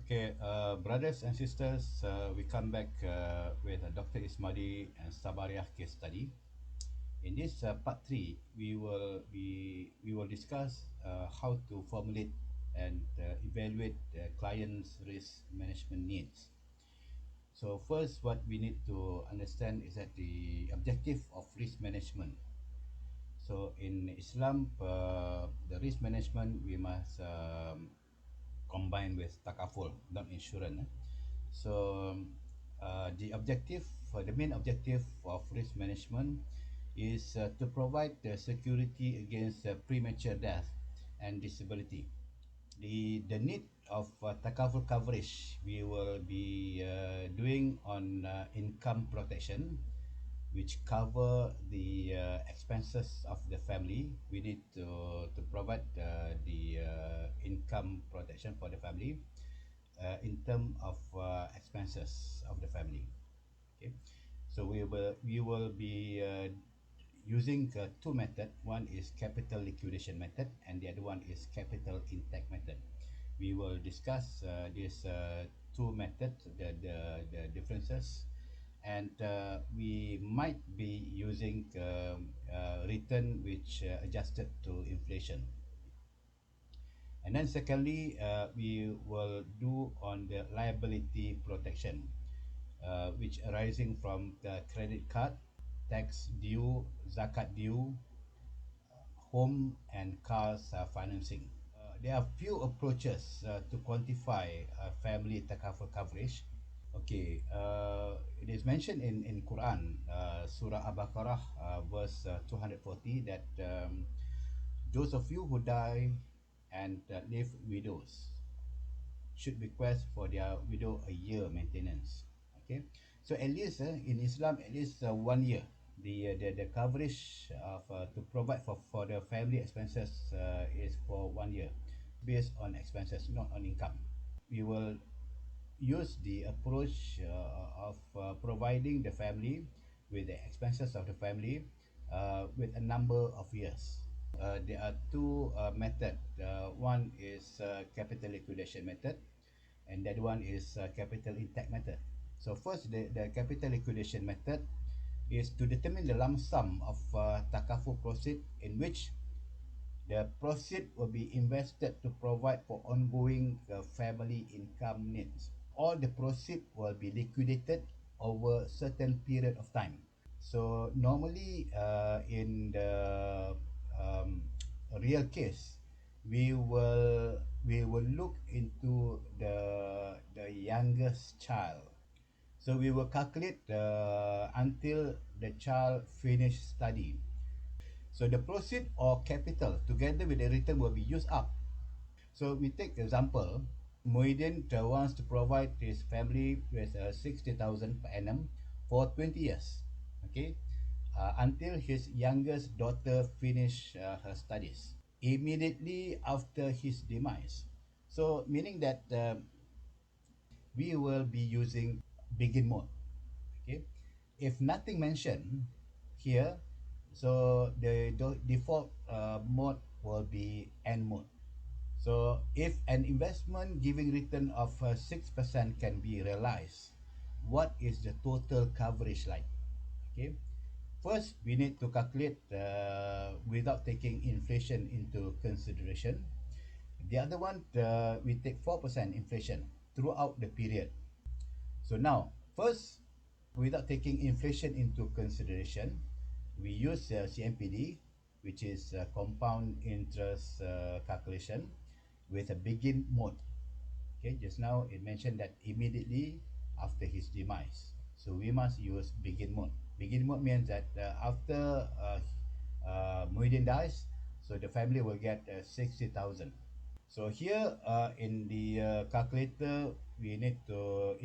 Okay, brothers and sisters, we come back with Dr. Ismadi and Sabariah case study. In this part three, we will discuss how to formulate and evaluate the client's risk management needs. So first, what we need to understand is that the objective of risk management. So in Islam, the risk management we must combine with takaful, not insurance. So the main objective of risk management is to provide security against premature death and disability. The need of takaful coverage we will be doing on income protection, which cover the expenses of the family. We need to provide the income protection for the family in terms of expenses of the family. Okay, so we will be using two method. One is capital liquidation method, and the other one is capital intact method. We will discuss these two methods, the differences, and we might be using return which adjusted to inflation. And then secondly, we will do on the liability protection, which arising from the credit card, tax due, zakat due, home and cars financing. There are few approaches to quantify family takaful coverage. Okay, it is mentioned in Quran, Surah Al-Baqarah, verse 240, that those of you who die and leave widows should request for their widow a year maintenance. Okay, so at least in Islam, at least 1 year. The coverage of to provide for the family expenses is for 1 year, based on expenses, not on income. We will use the approach of providing the family with the expenses of the family with a number of years. There are two methods. One is capital liquidation method, and that one is capital intact method. So first, the capital liquidation method is to determine the lump sum of takaful proceed, in which the proceed will be invested to provide for ongoing family income needs. All the proceed will be liquidated over a certain period of time. So normally in the real case, we will look into the youngest child. So we will calculate until the child finish study. So the proceed or capital together with the return will be used up. So we take example, Muhyiddin wants to provide his family with 60,000 per annum for 20 years. Okay, until his youngest daughter finish her studies immediately after his demise. So meaning that we will be using begin mode. Okay, if nothing mentioned here, so the default mode will be end mode. So if an investment giving return of 6% can be realized, what is the total coverage like? Okay, first we need to calculate without taking inflation into consideration. The other one, we take 4% inflation throughout the period. So now, first, without taking inflation into consideration, we use CMPD, which is compound interest calculation, with a begin mode. Okay, just now it mentioned that immediately after his demise. So we must use begin mode. Begin mode means that after Muhyiddin dies, so the family will get 60,000. So here in the calculator, we need to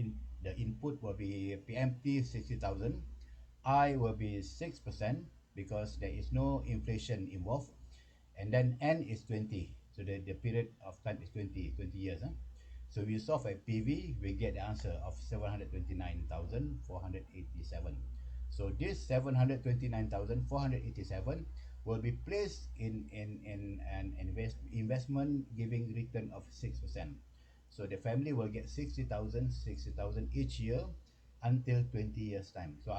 the input will be PMT 60,000, I will be 6% because there is no inflation involved, and then N is 20. So the period of time is 20 years. So we solve a PV, we get the answer of 729,487. So this 729,487 will be placed in an investment giving return of 6%. So the family will get 60,000, 60,000 each year until 20 years time. So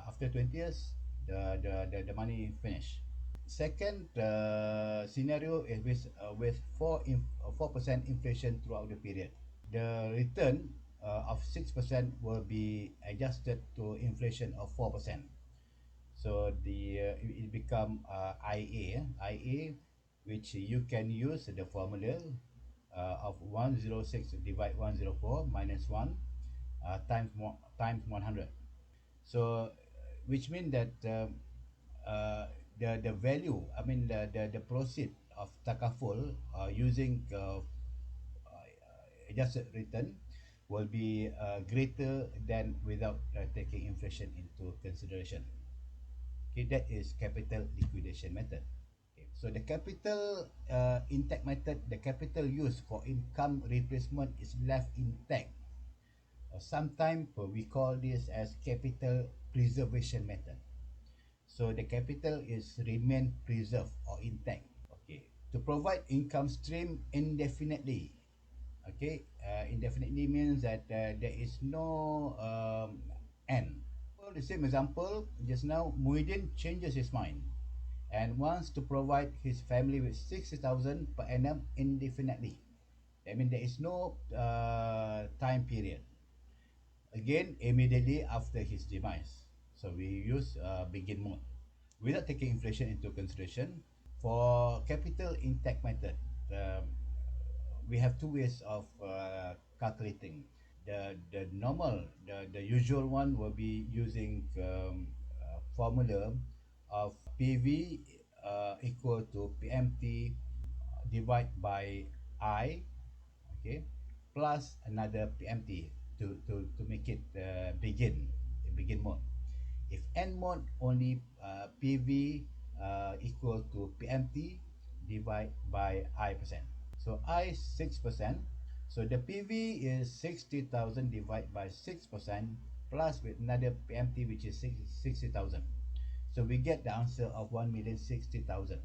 after 20 years, the money finish. Second scenario is with 4% inflation throughout the period. The return of 6% will be adjusted to inflation of 4%. So it become IA, which you can use the formula of 106 divide 104 minus 1 times 100. So which means that the value, I mean the proceed of takaful using adjusted return will be greater than without taking inflation into consideration. Okay, that is capital liquidation method. Okay, so the capital intact method, the capital used for income replacement is left intact. Sometimes we call this as capital preservation method. So the capital is remain preserved or intact. Okay, to provide income stream indefinitely. Okay, indefinitely means that there is no end. For the same example, just now Muhyiddin changes his mind and wants to provide his family with 60,000 per annum indefinitely. I mean, there is no time period. Again, immediately after his demise. So we use begin mode. Without taking inflation into consideration, for capital intact method, we have two ways of calculating. The normal, the usual one will be using formula of PV equal to PMT divide by I, okay, plus another PMT to make it begin mode. If end mode, only PV equal to PMT divide by I%. So I 6%. So the PV is 60,000 divided by 6% plus with another PMT which is 60,000. So we get the answer of 1,060,000,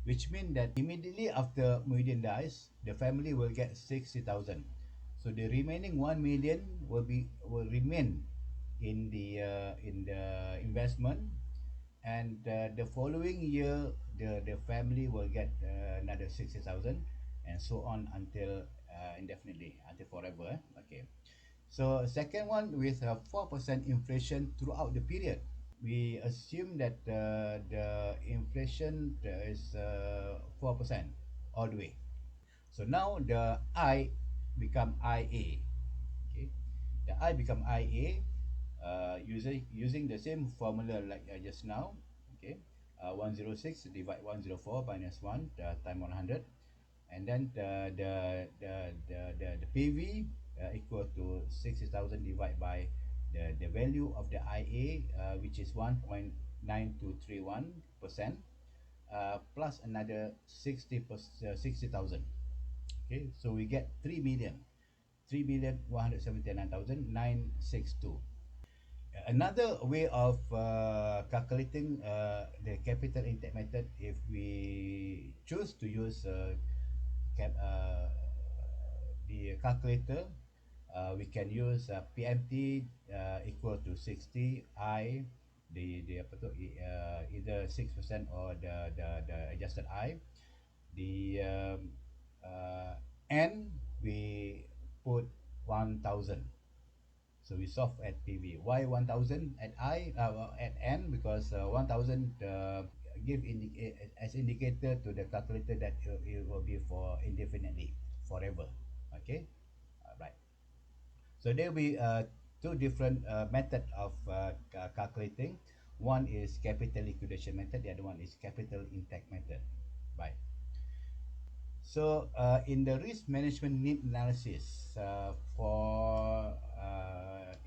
which means that immediately after Muhyiddin dies, the family will get 60,000. So the remaining 1 million will remain in the investment, and the following year the family will get another 60,000, and so on until indefinitely, until forever. Okay. So second one with 4% inflation throughout the period. We assume that the inflation is 4% all the way. So now the I become IA. Okay, the I become IA using the same formula like just now. Okay, 106 divide 104 minus 1 time 100, and then the PV equal to 60,000 divided by the value of the IA, which is 1.9231%, plus another 60,000. Okay, so we get 3,179,962. Another way of calculating the capital intake method, if we choose to use the calculator, we can use PMT equal to 60 I, the apa tu, either 6% or the adjusted I. The N we put 1,000. So we solve at PV. Why 1,000 at I at N? Because 1,000 as indicator to the calculator that it will be for indefinitely, forever. Okay, right. So there will be two different method of calculating. One is capital liquidation method. The other one is capital intact method. Right. So in the risk management need analysis, for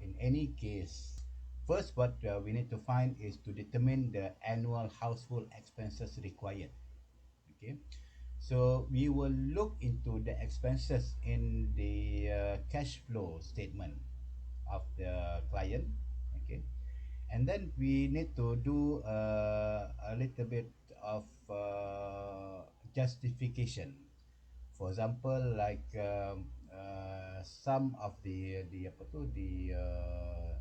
in any case, first what we need to find is to determine the annual household expenses required. Okay, so we will look into the expenses in the cash flow statement of the client. Okay, and then we need to do a little bit of justification. For example, like some of the apa tu the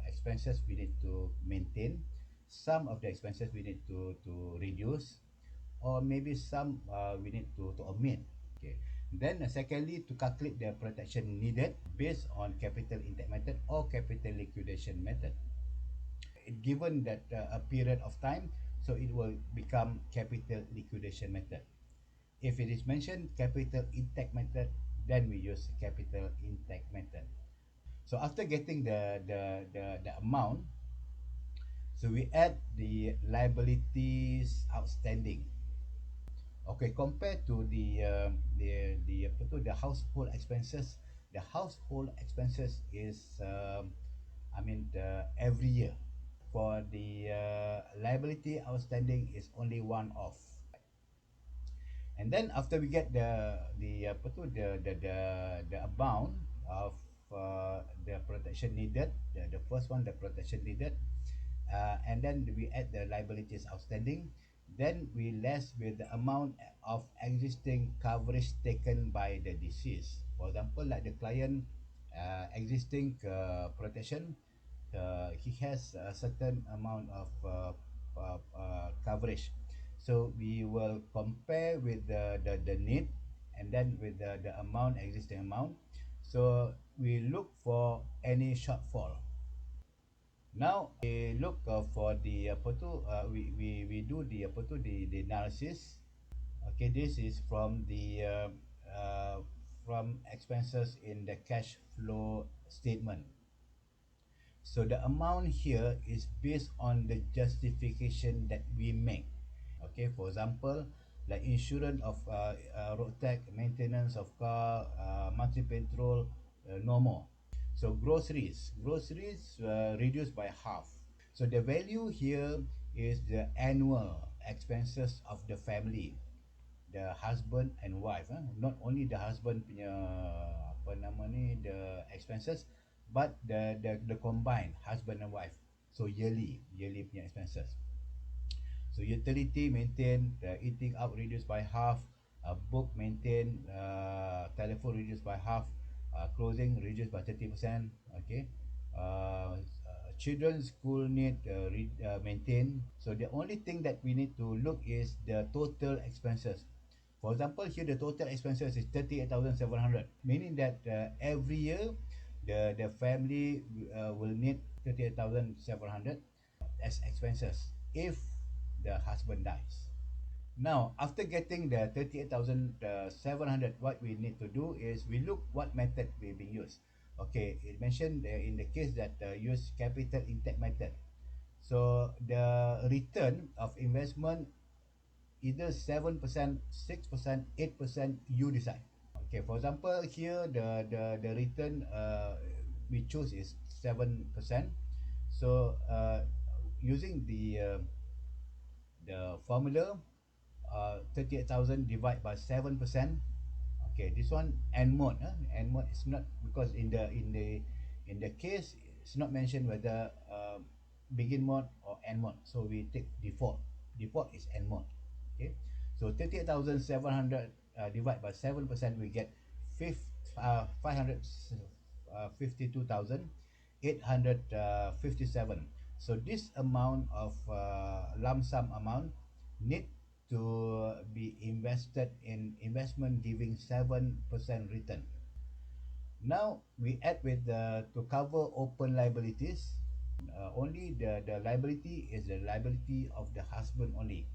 expenses we need to maintain, some of the expenses we need to reduce, or maybe some we need to omit. Okay. Then secondly, to calculate the protection needed based on capital intake method or capital liquidation method. Given that a period of time, so it will become capital liquidation method. If it is mentioned capital intake method, then we use capital intake method. So after getting the amount, so we add the liabilities outstanding. Okay, compared to the apa tu, the household expenses, the household expenses is I mean every year. For the liability outstanding is only one off. And then after we get the apa tu the amount of the protection needed, the first one, the protection needed, and then we add the liabilities outstanding, then we less with the amount of existing coverage taken by the deceased. For example, like the client existing protection, he has a certain amount of coverage. So we will compare with the need, and then with the amount, existing amount. So we look for any shortfall. Now we look for the apa tu we do the apa tu the analysis. Okay, this is from expenses in the cash flow statement. So the amount here is based on the justification that we make. Okay, for example, like insurance of road tax, maintenance of car, monthly petrol, no more. So groceries reduced by half. So the value here is the annual expenses of the family, the husband and wife. Not only the husband punya apa nama ni the expenses, but the combined husband and wife. So yearly punya expenses. So utility maintain, the eating out reduced by half, book maintain, telephone reduced by half, clothing reduced by 30%. Okay, children's school need maintain. So the only thing that we need to look is the total expenses. For example, here the total expenses is 38,700, meaning that every year the family will need 38,700 as expenses if the husband dies. Now, after getting the 38,700, what we need to do is we look what method will be used. Okay, it mentioned in the case that use capital intake method. So the return of investment either 7%, 6%, 8%, you decide. Okay, for example, here the return we choose is 7%. So using the formula, 38,000 divided by 7%. Okay, this one end mode. End mode is not, because in the case it's not mentioned whether begin mode or end mode. So we take default. Default is end mode. Okay, so 38,700 divided by 7%, we get 552,857. So this amount of lump sum amount need to be invested in investment giving 7% return. Now we add with to cover open liabilities. Only the liability is the liability of the husband only.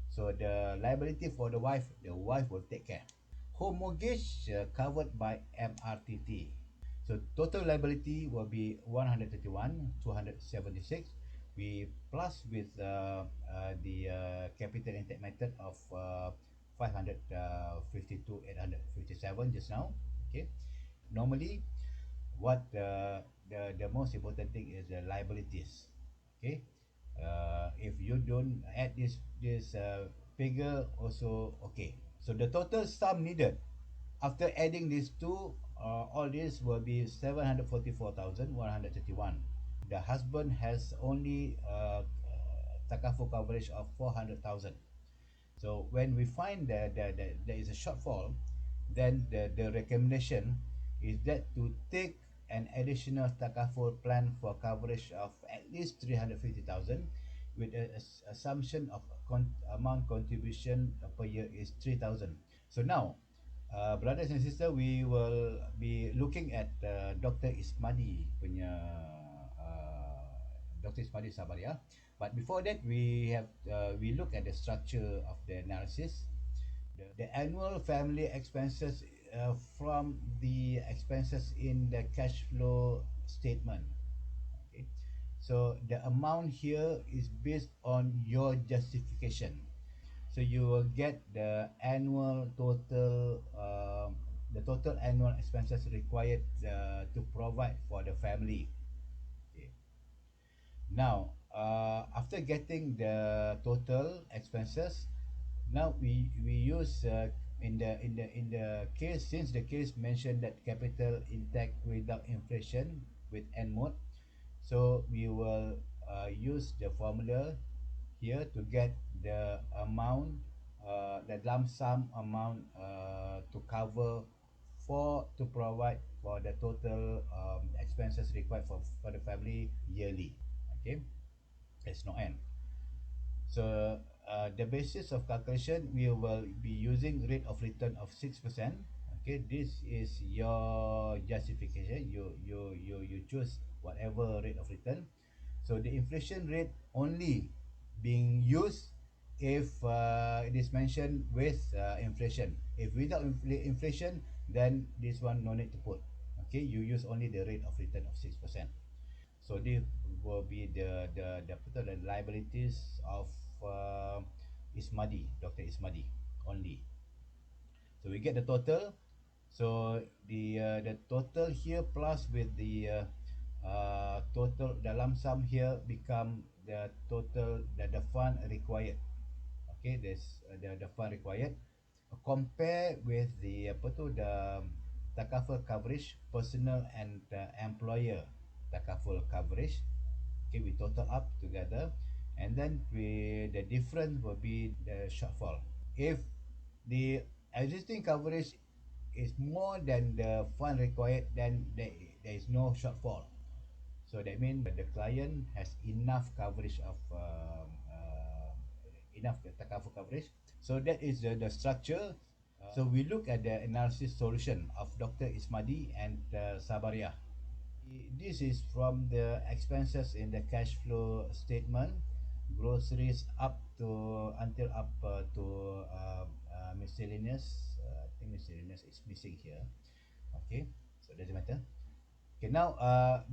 So the liability for the wife will take care. Home mortgage covered by MRTT. So total liability will be 131, 276. We plus with the capital intake method of 552, 857 just now. Okay. Normally, what the most important thing is the liabilities. Okay. If you don't add this figure also okay. So the total sum needed after adding these two, all this will be 744,131. The husband has only takaful coverage of 400,000. So when we find that there is a shortfall, then the recommendation is that to take an additional takaful plan for coverage of at least 350,000 with an assumption of amount contribution per year is 3,000. So now, brothers and sisters, we will be looking at Dr. Ismadi punya Dr. Ismadi Sabariah. But before that, we look at the structure of the analysis. The annual family expenses from the expenses in the cash flow statement. Okay, so the amount here is based on your justification. So you will get the total annual expenses required to provide for the family. Okay. Now, after getting the total expenses, now we use in the case, since the case mentioned that capital intact without inflation with N mode, so we will use the formula here to get the amount, the lump sum amount to cover to provide for the total expenses required for the family yearly. Okay, there's no end. So the basis of calculation, we will be using rate of return of 6%. Okay, this is your justification. You choose whatever rate of return. So the inflation rate only being used if it is mentioned with inflation. If without inflation, then this one no need to put. Okay, you use only the rate of return of 6%. So this will be the liabilities of uh, Ismadi, Dr. Ismadi only. So we get the total. So the total here plus with the the lump sum here become the total the fund required. Okay, there's the fund required. Compare with the apa tu the takaful coverage, personal and employer takaful coverage. Okay, we total up together, and then the difference will be the shortfall. If the existing coverage is more than the fund required, then there is no shortfall. So that means the client has enough coverage of enough takaful coverage. So that is the structure. So we look at the analysis solution of Dr. Ismadi and Sabariah. This is from the expenses in the cash flow statement, groceries up to until up to miscellaneous. I think miscellaneous is missing here. Okay, so doesn't matter. Okay, now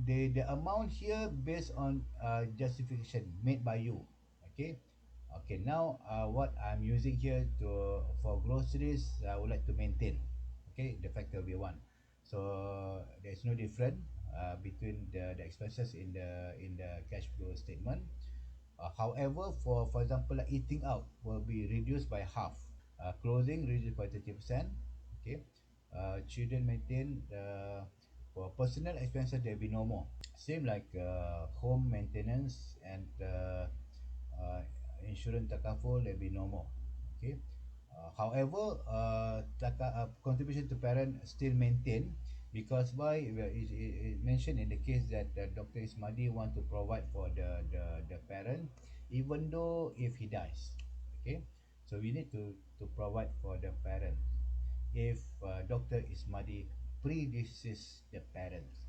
the amount here based on justification made by you. Okay, okay. Now what I'm using here to for groceries, I would like to maintain. Okay, the factor will be one. So there's no difference between the expenses in the cash flow statement. However, for example, like eating out will be reduced by half. Clothing reduced by 30%. Okay. Children maintain for personal expenses there will be no more. Same like home maintenance and insurance takaful there will be no more. Okay. However, contribution to parent still maintained because why it mentioned in the case that Dr. Ismadi want to provide for the parent even though if he dies. Okay, so we need to provide for the parent if Dr. Ismadi predeceases the parents.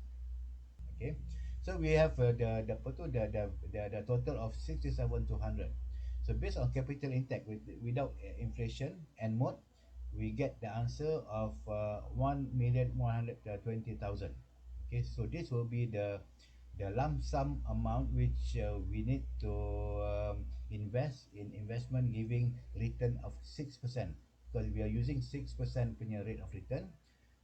Okay, so we have the total of 67,200. So based on capital intact without inflation and mode, we get the answer of 1,120,000. Okay, so this will be the lump sum amount which we need to invest in investment giving return of 6% because we are using 6% punya rate of return.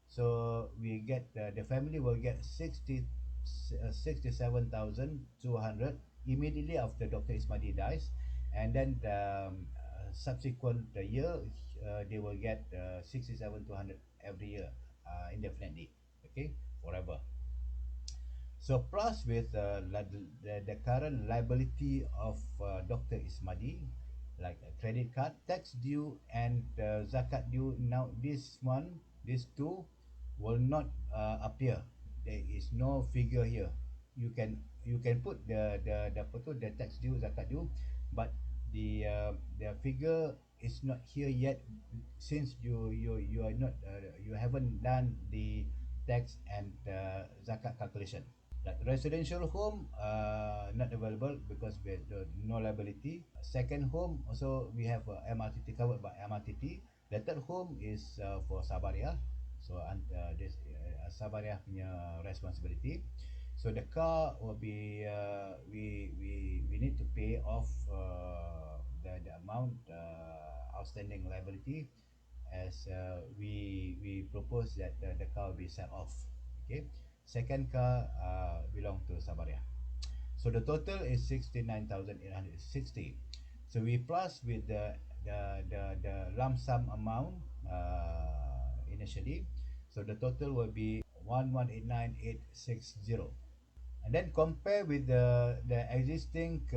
So we get the family will get 67,200 immediately after Dr. Ismadi dies, and then subsequent year they will get 67,200 every year indefinitely. Okay, forever. So plus with the current liability of Dr. Ismadi, like a credit card, tax due and zakat due. Now this one, these two will not appear. There is no figure here. You can put the apa tu, the tax due, zakat due, but the figure is not here yet, since you are not you haven't done the tax and zakat calculation. Like residential home, not available because we have no liability. Second home also we have MRTT, covered by MRTT. The third home is for Sabariah, so this Sabariah punya responsibility. So the car will be we need to pay off the amount outstanding liability, as we propose that the car will be sent off. Okay, second car belong to Sabariah. So the total is 69,860. So we plus with the lump sum amount initially. So the total will be 1,189,860. And then compare with the existing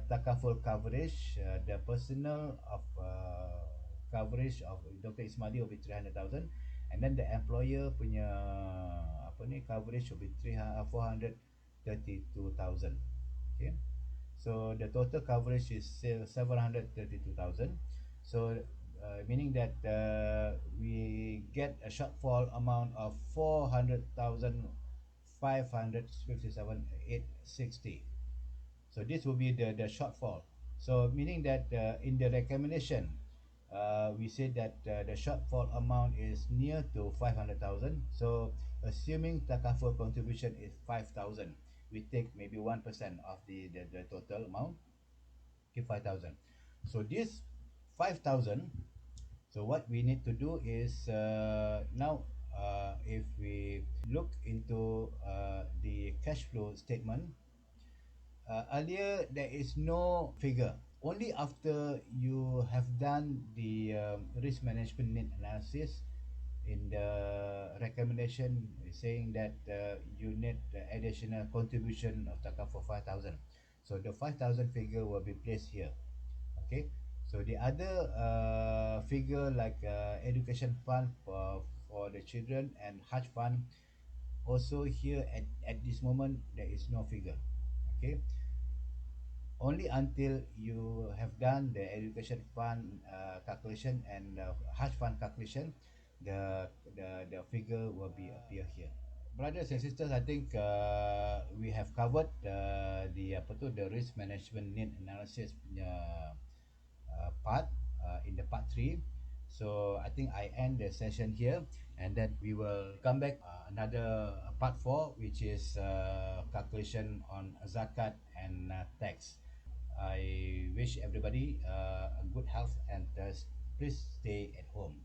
takaful coverage, the personal of coverage of Dr. Ismadi will be 300,000, and then the employer punya apa ni coverage will be 432,000. Okay, so the total coverage is 732,000. So meaning that we get a shortfall amount of 400,557,860. So this will be the shortfall. So meaning that in the recommendation, we said that the shortfall amount is near to 500,000. So assuming takaful contribution is 5,000, we take maybe 1% of the total amount, okay, 5,000. So this 5,000, so what we need to do is now if we look into the cash flow statement, earlier there is no figure. Only after you have done the risk management need analysis, in the recommendation saying that you need the additional contribution of taka for 5,000. So the 5,000 figure will be placed here. Okay. So the other figure like education fund for the children and Hajj fund, also here at this moment there is no figure. Okay, only until you have done the education fund calculation and Hajj fund calculation, the figure will be appear here. Brothers and sisters, I think we have covered the apa tu, the risk management need analysis punya part in the part 3. So I think I end the session here, and then we will come back another part 4, which is calculation on zakat and tax. I wish everybody a good health, and please stay at home.